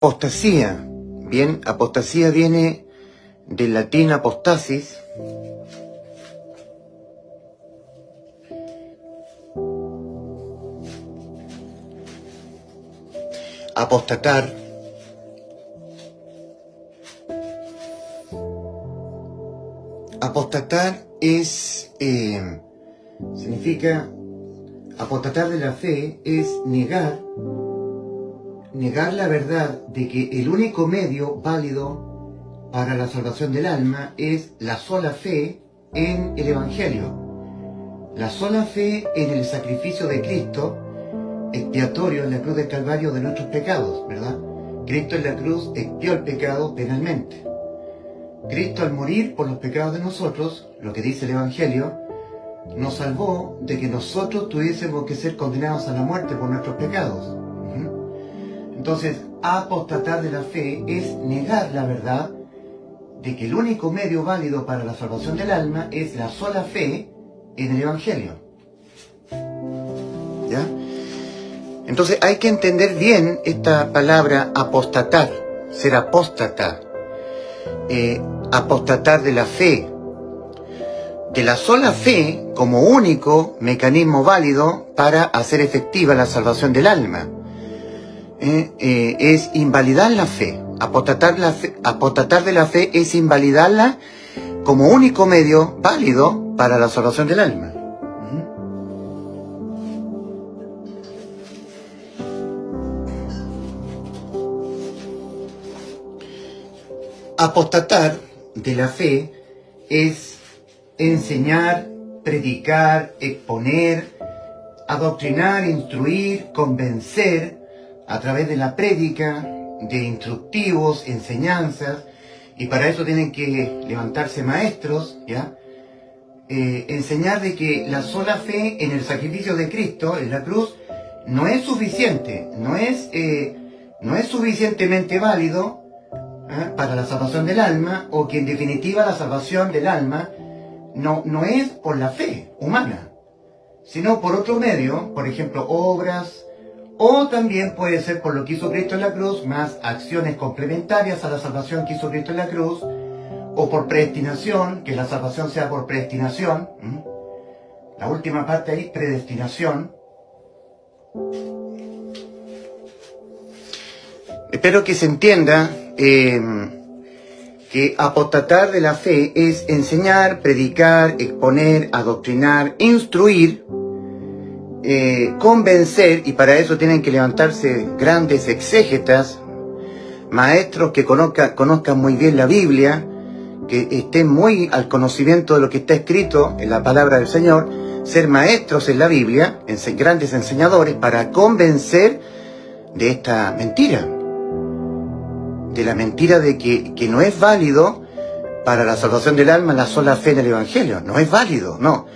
Apostasía. Bien, apostasía viene del latín apostasis, apostatar, apostatar significa, apostatar de la fe es negar la verdad de que el único medio válido para la salvación del alma es la sola fe en el Evangelio, la sola fe en el sacrificio de Cristo expiatorio en la cruz del Calvario de nuestros pecados, ¿verdad? Cristo en la cruz expió el pecado penalmente. Cristo, al morir por los pecados de nosotros, lo que dice el Evangelio, nos salvó de que nosotros tuviésemos que ser condenados a la muerte por nuestros pecados. Entonces, apostatar de la fe es negar la verdad de que el único medio válido para la salvación del alma es la sola fe en el Evangelio. ¿Ya? Entonces hay que entender bien esta palabra apostatar, ser apóstata, apostatar de la fe, de la sola fe como único mecanismo válido para hacer efectiva la salvación del alma. Es invalidar la fe. Apostatar de la fe es invalidarla como único medio válido para la salvación del alma. Apostatar de la fe es enseñar, predicar, exponer, adoctrinar, instruir, convencer a través de la prédica, de instructivos, enseñanzas, y para eso tienen que levantarse maestros, ¿ya? Enseñar de que la sola fe en el sacrificio de Cristo, en la cruz, no es suficiente, no es suficientemente válido para la salvación del alma, o que en definitiva la salvación del alma no es por la fe humana, sino por otro medio, por ejemplo, obras, o también puede ser por lo que hizo Cristo en la cruz, más acciones complementarias a la salvación que hizo Cristo en la cruz, o por predestinación, que la salvación sea por predestinación. La última parte ahí, predestinación. Espero que se entienda que apostatar de la fe es enseñar, predicar, exponer, adoctrinar, instruir, convencer, y para eso tienen que levantarse grandes exégetas, maestros que conozcan muy bien la Biblia, que estén muy al conocimiento de lo que está escrito en la palabra del Señor, ser maestros en la Biblia, grandes enseñadores, para convencer de esta mentira, de la mentira de que no es válido para la salvación del alma la sola fe en el Evangelio. No es válido, no.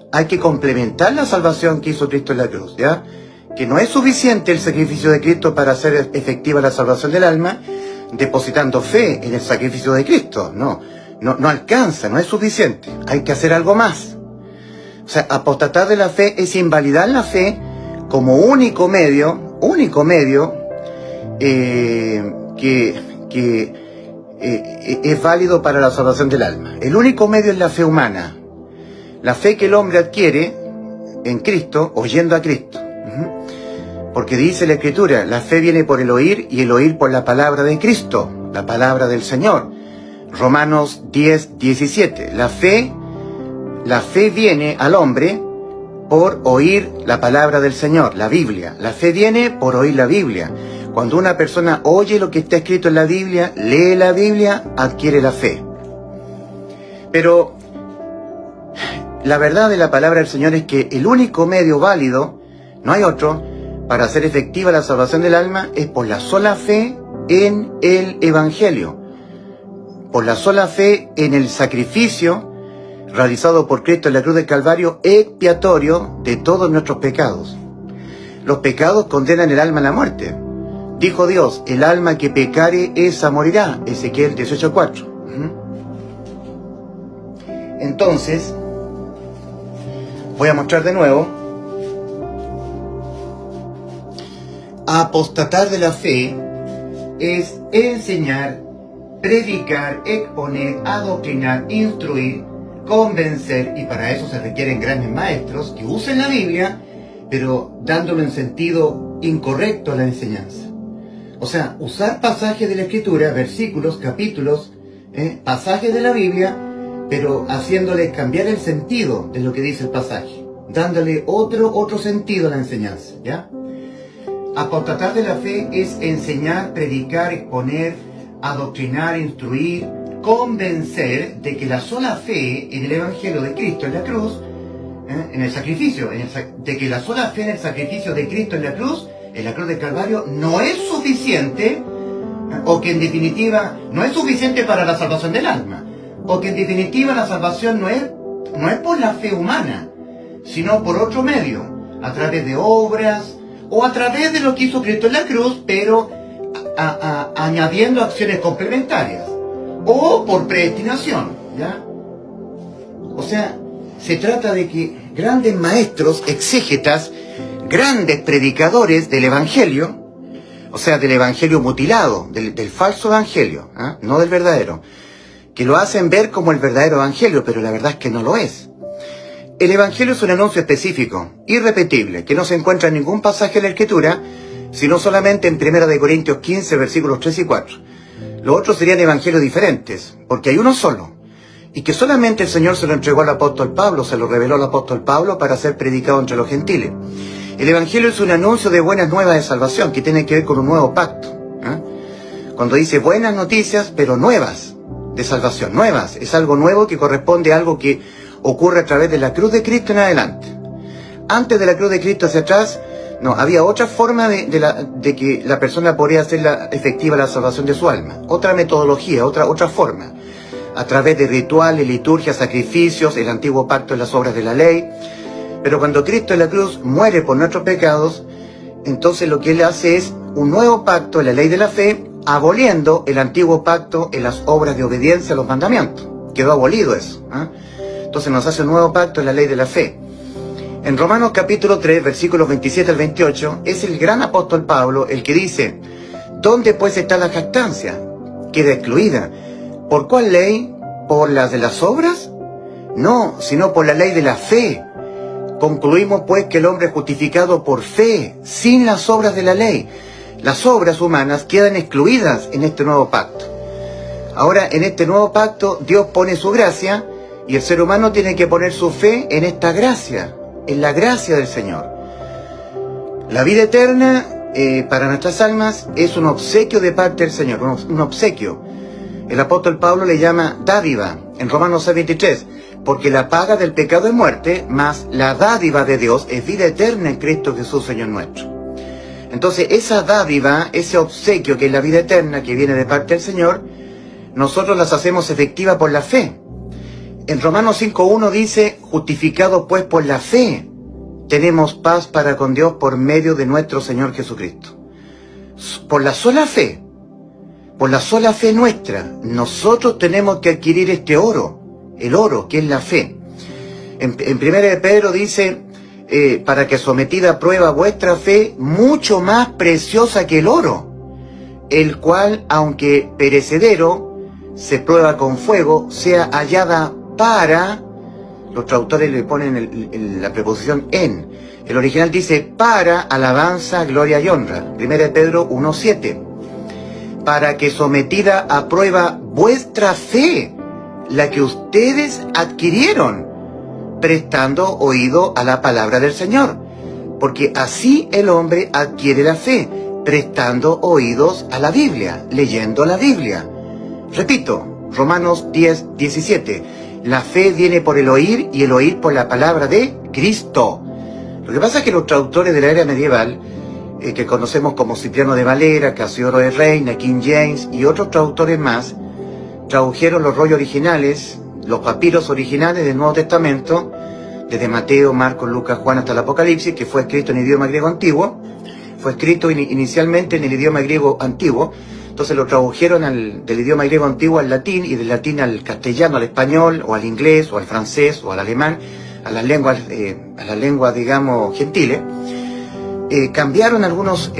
Hay que complementar la salvación que hizo Cristo en la cruz, ¿ya? Que no es suficiente el sacrificio de Cristo para hacer efectiva la salvación del alma, depositando fe en el sacrificio de Cristo. No alcanza, no es suficiente. Hay que hacer algo más. O sea, apostatar de la fe es invalidar la fe como único medio que es válido para la salvación del alma. El único medio es la fe humana. La fe que el hombre adquiere en Cristo, oyendo a Cristo. Porque dice la Escritura, la fe viene por el oír, y el oír por la palabra de Cristo, la palabra del Señor. Romanos 10:17. La fe viene al hombre por oír la palabra del Señor, la Biblia. La fe viene por oír la Biblia. Cuando una persona oye lo que está escrito en la Biblia, lee la Biblia, adquiere la fe. Pero la verdad de la palabra del Señor es que el único medio válido, no hay otro, para hacer efectiva la salvación del alma, es por la sola fe en el Evangelio, por la sola fe en el sacrificio realizado por Cristo en la cruz del Calvario, expiatorio de todos nuestros pecados. Los pecados condenan el alma a la muerte. Dijo Dios, el alma que pecare, esa morirá. Ezequiel 18:4. Entonces, voy a mostrar de nuevo. Apostatar de la fe es enseñar, predicar, exponer, adoctrinar, instruir, convencer, y para eso se requieren grandes maestros que usen la Biblia, pero dándole un sentido incorrecto a la enseñanza. O sea, usar pasajes de la Escritura, versículos, capítulos, pasajes de la Biblia, pero haciéndole cambiar el sentido de lo que dice el pasaje, dándole otro sentido a la enseñanza, ¿ya? Apostatar de la fe es enseñar, predicar, exponer, adoctrinar, instruir, convencer de que la sola fe en el Evangelio de Cristo en la cruz, en el sacrificio, de que la sola fe en el sacrificio de Cristo en la cruz del Calvario, no es suficiente, o que en definitiva no es suficiente para la salvación del alma, o que en definitiva la salvación no es por la fe humana, sino por otro medio, a través de obras, o a través de lo que hizo Cristo en la cruz, pero añadiendo acciones complementarias, o por predestinación, ¿ya? O sea, se trata de que grandes maestros, exégetas, grandes predicadores del Evangelio, o sea, del Evangelio mutilado, del falso Evangelio, no del verdadero, que lo hacen ver como el verdadero Evangelio, pero la verdad es que no lo es. El Evangelio es un anuncio específico, irrepetible, que no se encuentra en ningún pasaje de la Escritura, sino solamente en 1 Corintios 15, versículos 3 y 4. Los otros serían evangelios diferentes, porque hay uno solo, y que solamente el Señor se lo entregó al apóstol Pablo, se lo reveló al apóstol Pablo para ser predicado entre los gentiles. El Evangelio es un anuncio de buenas nuevas de salvación, que tiene que ver con un nuevo pacto. Cuando dice buenas noticias, pero nuevas de salvación, nuevas, es algo nuevo que corresponde a algo que ocurre a través de la cruz de Cristo en adelante. Antes de la cruz de Cristo hacia atrás, no, había otra forma de que la persona podría hacer efectiva la salvación de su alma. Otra metodología, otra forma. A través de rituales, liturgias, sacrificios, el antiguo pacto en las obras de la ley. Pero cuando Cristo en la cruz muere por nuestros pecados, entonces lo que Él hace es un nuevo pacto en la ley de la fe, aboliendo el antiguo pacto en las obras de obediencia a los mandamientos. Quedó abolido eso. Entonces nos hace un nuevo pacto en la ley de la fe. En Romanos capítulo 3, versículos 27 al 28, es el gran apóstol Pablo el que dice: ¿dónde pues está la jactancia? Queda excluida. ¿Por cuál ley? ¿Por las de las obras? No, sino por la ley de la fe. Concluimos pues que el hombre es justificado por fe, sin las obras de la ley. Las obras humanas quedan excluidas en este nuevo pacto. Ahora, en este nuevo pacto, Dios pone su gracia, y el ser humano tiene que poner su fe en esta gracia, en la gracia del Señor. La vida eterna, para nuestras almas, es un obsequio de parte del Señor, un obsequio. El apóstol Pablo le llama dádiva, en Romanos 6:23, porque la paga del pecado es muerte, mas la dádiva de Dios es vida eterna en Cristo Jesús, Señor nuestro. Entonces, esa dádiva, ese obsequio que es la vida eterna que viene de parte del Señor, nosotros las hacemos efectivas por la fe. En Romanos 5:1 dice: justificados pues por la fe, tenemos paz para con Dios por medio de nuestro Señor Jesucristo. Por la sola fe nuestra, nosotros tenemos que adquirir este oro, el oro que es la fe. En 1 Pedro dice, para que sometida a prueba vuestra fe, mucho más preciosa que el oro, el cual, aunque perecedero, se prueba con fuego, sea hallada para, los traductores le ponen la preposición en, el original dice para alabanza, gloria y honra, 1 Pedro 1:7, para que sometida a prueba vuestra fe, la que ustedes adquirieron, prestando oído a la palabra del Señor, porque así el hombre adquiere la fe, prestando oídos a la Biblia, leyendo la Biblia. Repito, Romanos 10:17, la fe viene por el oír y el oír por la palabra de Cristo. Lo que pasa es que los traductores de la era medieval, que conocemos como Cipriano de Valera, Casiodoro de Reina, King James y otros traductores más, tradujeron los rollos originales, los papiros originales del Nuevo Testamento, desde Mateo, Marcos, Lucas, Juan hasta el Apocalipsis, que fue escrito en idioma griego antiguo. Fue escrito inicialmente en el idioma griego antiguo, entonces lo tradujeron del idioma griego antiguo al latín, y del latín al castellano, al español, o al inglés, o al francés, o al alemán, a las lenguas, digamos, gentiles. Cambiaron algunos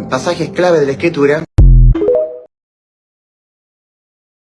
pasajes clave de la Escritura,